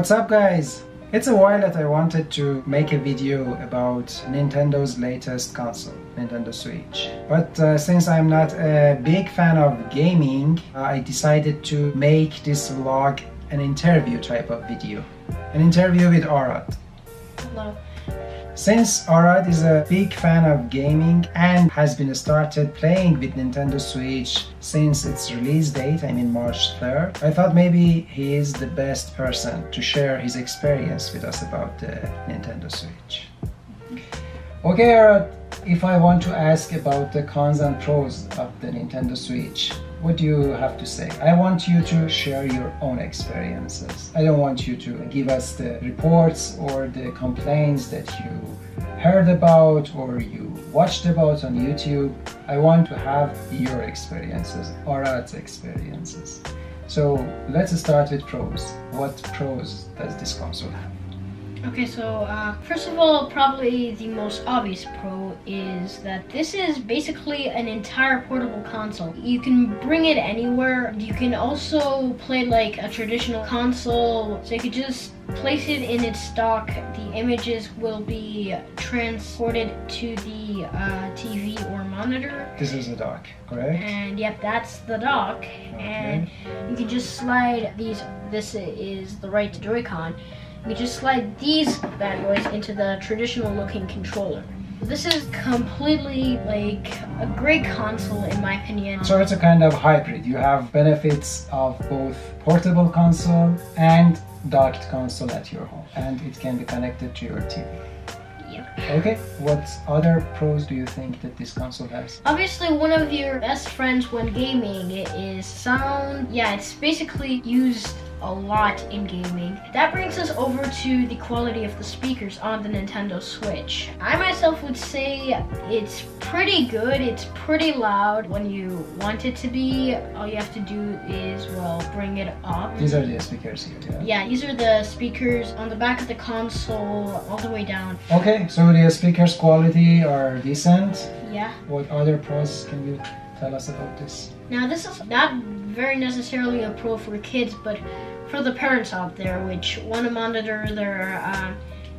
What's up guys? It's a while that I wanted to make a video about Nintendo's latest console, Nintendo Switch. But since I'm not a big fan of gaming, I decided to make this vlog an interview type of video. An interview with Arad. Hello. Since Arad is a big fan of gaming and has been started playing with Nintendo Switch since its release date, I mean March 3rd, I thought maybe he is the best person to share his experience with us about the Nintendo Switch. Okay Arad, if I want to ask about the cons and pros of the Nintendo Switch, what do you have to say? I want you to share your own experiences. I don't want you to give us the reports or the complaints that you heard about or you watched about on YouTube. I want to have your experiences, Arad's experiences. So let's start with pros. What pros does this console have? Okay, so first of all, probably the most obvious pro is that this is basically an entire portable console. You can bring it anywhere. You can also play like a traditional console, so you could just place it in its dock. The images will be transported to the TV or monitor. This is a dock, correct? And yep, that's the dock. Okay. And you can just slide these. This is the right joycon. You just slide these bad boys into the traditional looking controller. This is completely like a great console in my opinion. So it's a kind of hybrid. You have benefits of both portable console and docked console at your home, and it can be connected to your TV. Yep. Okay, what other pros do you think that this console has? Obviously one of your best friends when gaming is sound. Yeah, it's basically used a lot in gaming. That brings us over to the quality of the speakers on the Nintendo Switch. I myself would say it's pretty good. It's pretty loud when you want it to be. All you have to do is, well, bring it up. These are the speakers here, yeah? Yeah, these are the speakers on the back of the console all the way down. Okay, so the speakers quality are decent. Yeah. What other pros can you tell us about this? Now this is not very necessarily a pro for kids, but for the parents out there which want to monitor their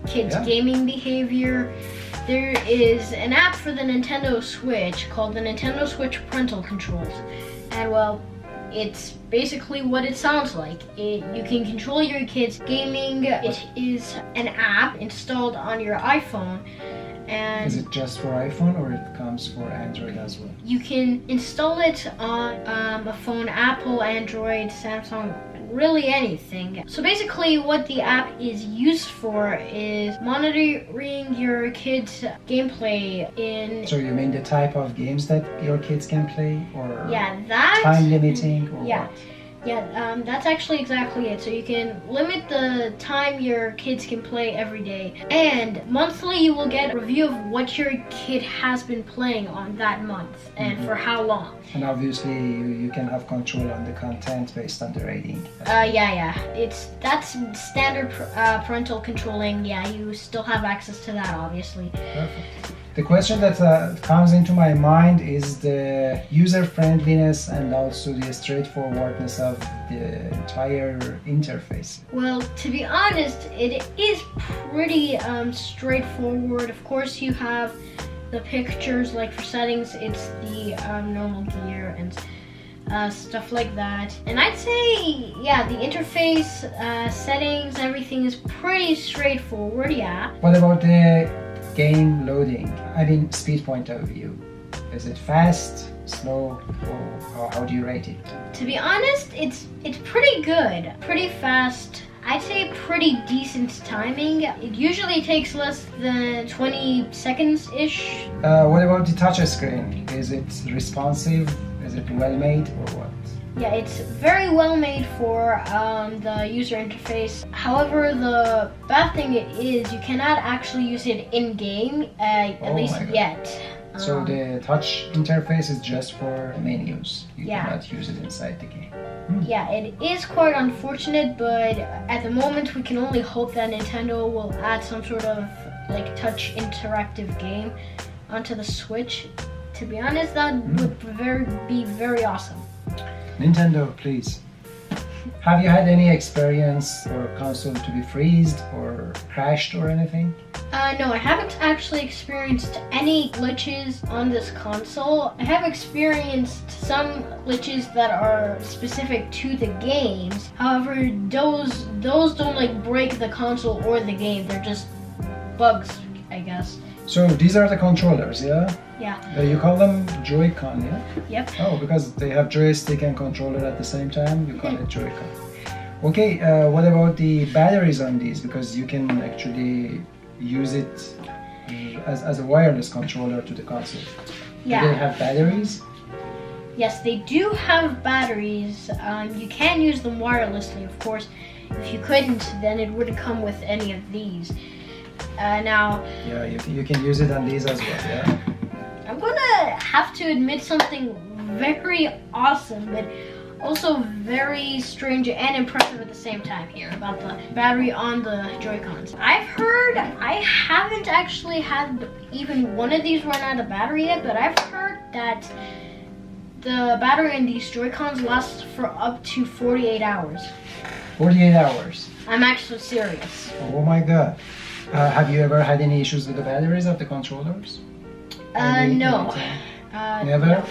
kids' gaming behavior, there is an app for the Nintendo Switch called the Nintendo Switch Parental Controls. And well, it's basically what it sounds like. You can control your kids' gaming. It is an app installed on your iPhone. And is it just for iPhone or it comes for Android as well? You can install it on a phone, Apple, Android, Samsung, really anything. So basically what the app is used for is monitoring your kids' gameplay in... So you mean the type of games that your kids can play, or that time limiting, or what? Yeah, that's actually exactly it. So you can limit the time your kids can play every day. And monthly you will get a review of what your kid has been playing on that month and for how long. And obviously you can have control on the content based on the rating. Yeah. That's standard parental controlling. Yeah, you still have access to that obviously. Perfect. The question that comes into my mind is the user-friendliness and also the straightforwardness of the entire interface. Well, to be honest, it is pretty straightforward. Of course, you have the pictures, like for settings, it's the normal gear and stuff like that. And I'd say, yeah, the interface, settings, everything is pretty straightforward, yeah. What about the game loading? I mean, speed point of view. Is it fast, slow, or how do you rate it? To be honest, it's pretty good, pretty fast. I'd say pretty decent timing. It usually takes less than 20 seconds-ish. What about the touch screen? Is it responsive? Is it well made or what? Yeah, it's very well made for the user interface. However, the bad thing is you cannot actually use it in-game, at least yet. So the touch interface is just for menus. You cannot use it inside the game. Yeah, it is quite unfortunate, but at the moment we can only hope that Nintendo will add some sort of like touch interactive game onto the Switch. To be honest, that would be very awesome. Nintendo, please. Have you had any experience for a console to be freezed or crashed or anything? No, I haven't actually experienced any glitches on this console. I have experienced some glitches that are specific to the games. However, those don't like break the console or the game. They're just bugs, I guess. So these are the controllers, yeah? Yeah. You call them Joy-Con, yeah? Yep. Oh, because they have joystick and controller at the same time, you call it Joy-Con. Okay, what about the batteries on these? Because you can actually use it as a wireless controller to the console. Yeah. Do they have batteries? Yes, they do have batteries. You can use them wirelessly, of course. If you couldn't, then it wouldn't come with any of these. Now... Yeah, you can use it on these as well, yeah? I'm gonna have to admit something very awesome, but also very strange and impressive at the same time here about the battery on the Joy-Cons. I've heard, I haven't actually had even one of these run out of battery yet, but I've heard that the battery in these Joy-Cons lasts for up to 48 hours. 48 hours? I'm actually serious. Oh my god. Have you ever had any issues with the batteries of the controllers? No. Never?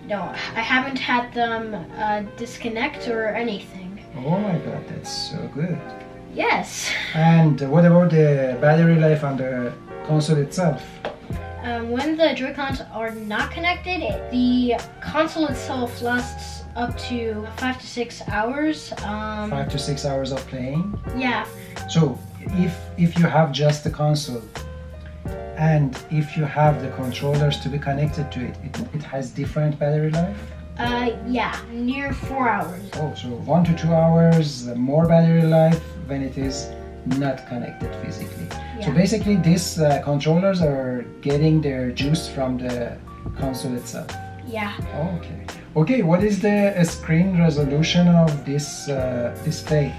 No, I haven't had them disconnect or anything. Oh my god, that's so good. Yes. And what about the battery life on the console itself? When the Joy-Cons are not connected, the console itself lasts up to 5 to 6 hours. 5 to 6 hours of playing? Yeah. So, if you have just the console, and if you have the controllers to be connected to it, it has different battery life? Yeah, near 4 hours. Oh, so 1 to 2 hours more battery life when it is not connected physically. Yeah. So basically these controllers are getting their juice from the console itself. Yeah. Okay. Okay, what is the screen resolution of this display?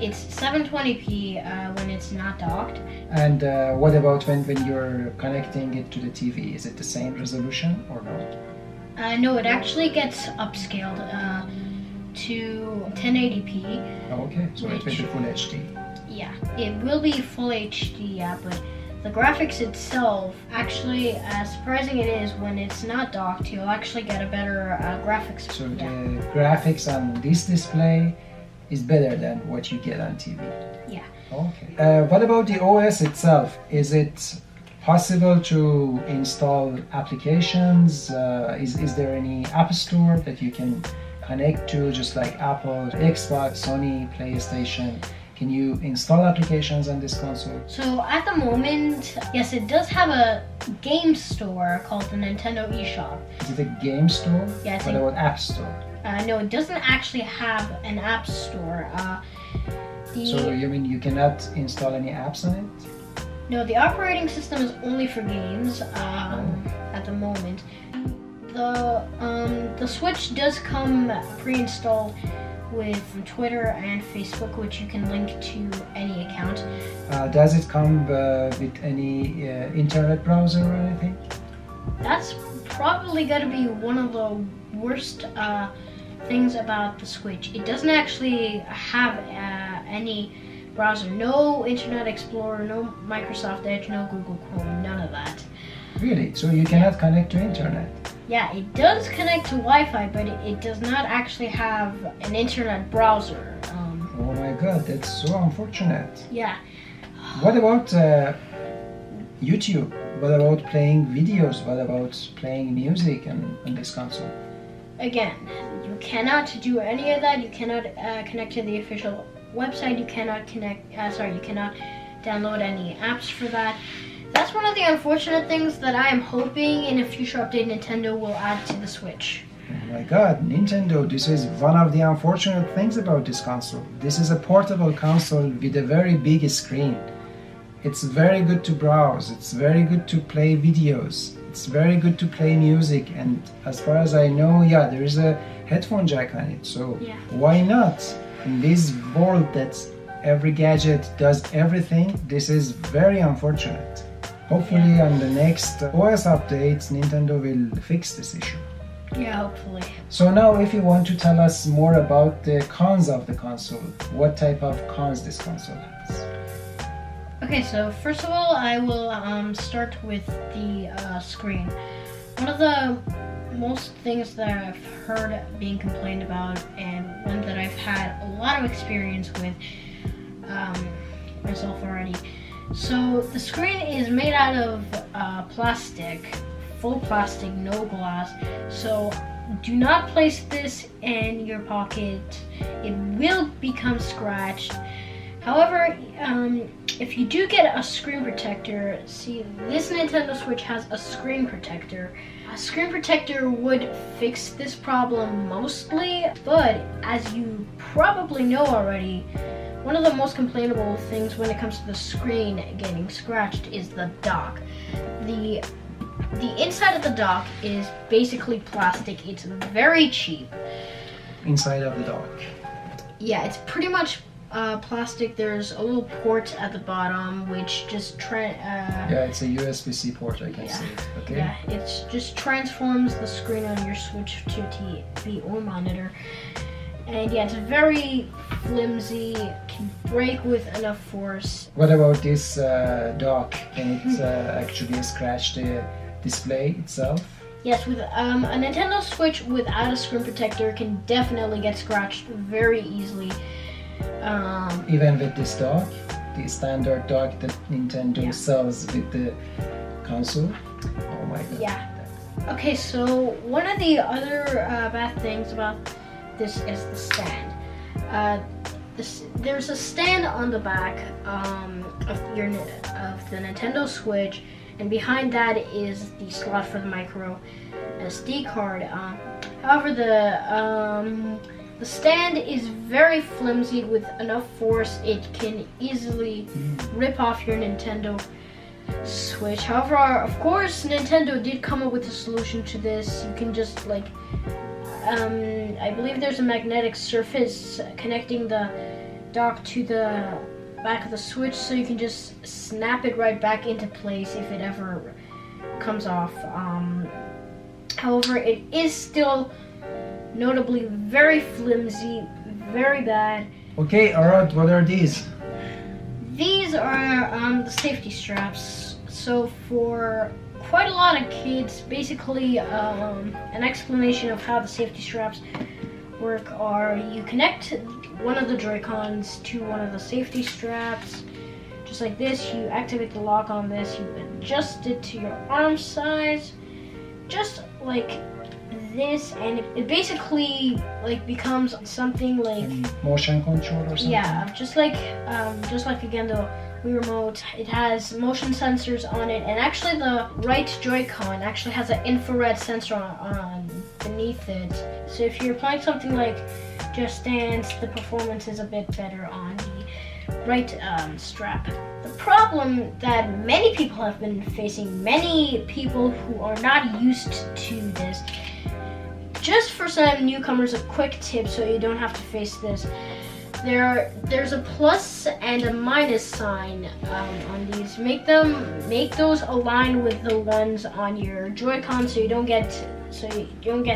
It's 720p when it's not docked. And what about when you're connecting it to the TV? Is it the same resolution or no? No, it actually gets upscaled to 1080p. Okay, so it will be full HD. Yeah, it will be full HD, yeah, but the graphics itself, actually, as surprising it is, when it's not docked, you'll actually get a better graphics. So the graphics on this display is better than what you get on TV. Yeah. Okay. What about the OS itself? Is it possible to install applications? Is there any app store that you can connect to, just like Apple, Xbox, Sony, PlayStation? Can you install applications on this console? So at the moment, yes, it does have a game store called the Nintendo eShop. Is it a game store? Yeah, what about App Store? No, it doesn't actually have an app store. So you mean you cannot install any apps on it? No, the operating system is only for games at the moment. The Switch does come pre-installed with Twitter and Facebook, which you can link to any account. Does it come with any internet browser or anything? That's probably going to be one of the worst things about the Switch. It doesn't actually have any browser. No Internet Explorer, no Microsoft Edge, no Google Chrome, none of that. Really? So you cannot connect to internet? Yeah, it does connect to Wi-Fi, but it does not actually have an internet browser. Oh my god, that's so unfortunate. Yeah. What about YouTube? What about playing videos? What about playing music on this console? Again, you cannot do any of that. You cannot connect to the official website. You cannot you cannot download any apps for that. That's one of the unfortunate things that I am hoping in a future update Nintendo will add to the Switch. Oh my god, Nintendo, this is one of the unfortunate things about this console. This is a portable console with a very big screen. It's very good to browse, it's very good to play videos, it's very good to play music, and as far as I know, yeah, there is a headphone jack on it, so why not? In this world that every gadget does everything, this is very unfortunate. Hopefully on the next OS updates, Nintendo will fix this issue. Yeah, hopefully. So now if you want to tell us more about the cons of the console, what type of cons this console has? Okay, so first of all, I will start with the screen. One of the most things that I've heard being complained about, and one that I've had a lot of experience with myself already. So the screen is made out of plastic, full plastic, no glass. So do not place this in your pocket. It will become scratched. However, if you do get a screen protector, see, this Nintendo Switch has a screen protector. A screen protector would fix this problem mostly, but as you probably know already, one of the most complainable things when it comes to the screen getting scratched is the dock. The inside of the dock is basically plastic. It's very cheap. Inside of the dock? Yeah, it's pretty much plastic. There's a little port at the bottom which just yeah, it's a USB-C port, I can see it. Okay. Yeah, it just transforms the screen on your Switch to TV or monitor. And yeah, it's very flimsy, can break with enough force. What about this dock? Can it actually scratch the display itself? Yes, with a Nintendo Switch without a screen protector can definitely get scratched very easily. Even with this dock, the standard dock that Nintendo sells with the console? Oh my god. Yeah. Okay, so one of the other bad things about this is the stand. There's a stand on the back of the Nintendo Switch, and behind that is the slot for the micro SD card. However, the stand is very flimsy. With enough force, it can easily rip off your Nintendo Switch. However, of course, Nintendo did come up with a solution to this. You can just like I believe there's a magnetic surface connecting the dock to the back of the Switch, so you can just snap it right back into place if it ever comes off. However, it is still notably very flimsy, very bad. Okay, Arad, what are these? These are the safety straps. So for quite a lot of kids, basically an explanation of how the safety straps work are you connect one of the joycons to one of the safety straps, just like this. You activate the lock on this, you adjust it to your arm size, just like this, and it basically like becomes something like motion control or something. Yeah, just like again the Wii remote. It has motion sensors on it, and actually the right Joy-Con actually has an infrared sensor on beneath it. So if you're playing something like Just Dance, the performance is a bit better on the right strap. The problem that many people have been facing, many people who are not used to this, just for some newcomers, a quick tip so you don't have to face this. There's a plus and a minus sign on these. Make those align with the ones on your Joy-Con so you don't get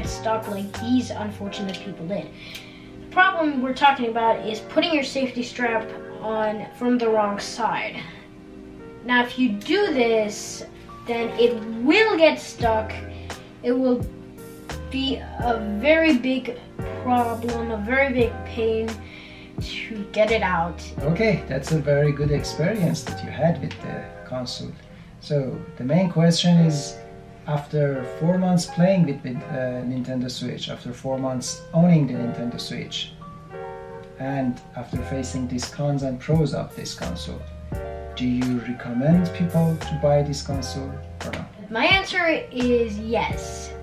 stuck like these unfortunate people did. The problem we're talking about is putting your safety strap on from the wrong side. Now if you do this, then it will get stuck. It will be a very big problem, a very big pain to get it out. Okay, that's a very good experience that you had with the console. So the main question is, after 4 months playing with Nintendo Switch, after 4 months owning the Nintendo Switch, and after facing these cons and pros of this console, do you recommend people to buy this console or not? My answer is yes.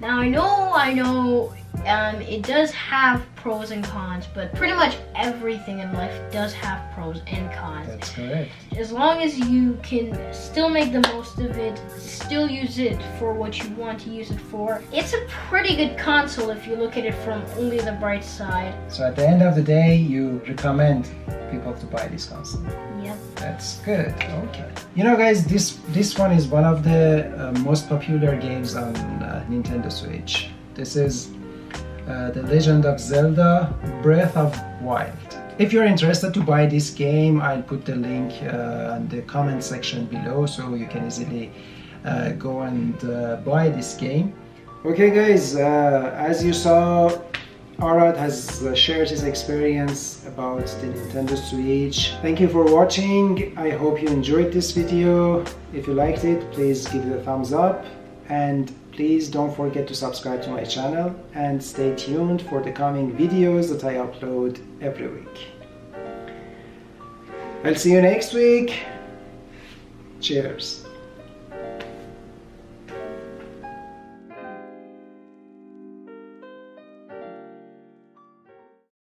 Now I know it does have pros and cons, but pretty much everything in life does have pros and cons. That's correct. As long as you can still make the most of it, still use it for what you want to use it for, it's a pretty good console if you look at it from only the bright side. So at the end of the day, you recommend people to buy this console? Yep. That's good. Okay. You know guys, this one is one of the most popular games on Nintendo Switch. This is The Legend of Zelda Breath of Wild. If you're interested to buy this game, I'll put the link in the comment section below, so you can easily go and buy this game. Okay guys, as you saw, Arad has shared his experience about the Nintendo Switch. Thank you for watching. I hope you enjoyed this video. If you liked it, please give it a thumbs up, and please don't forget to subscribe to my channel and stay tuned for the coming videos that I upload every week. I'll see you next week. Cheers.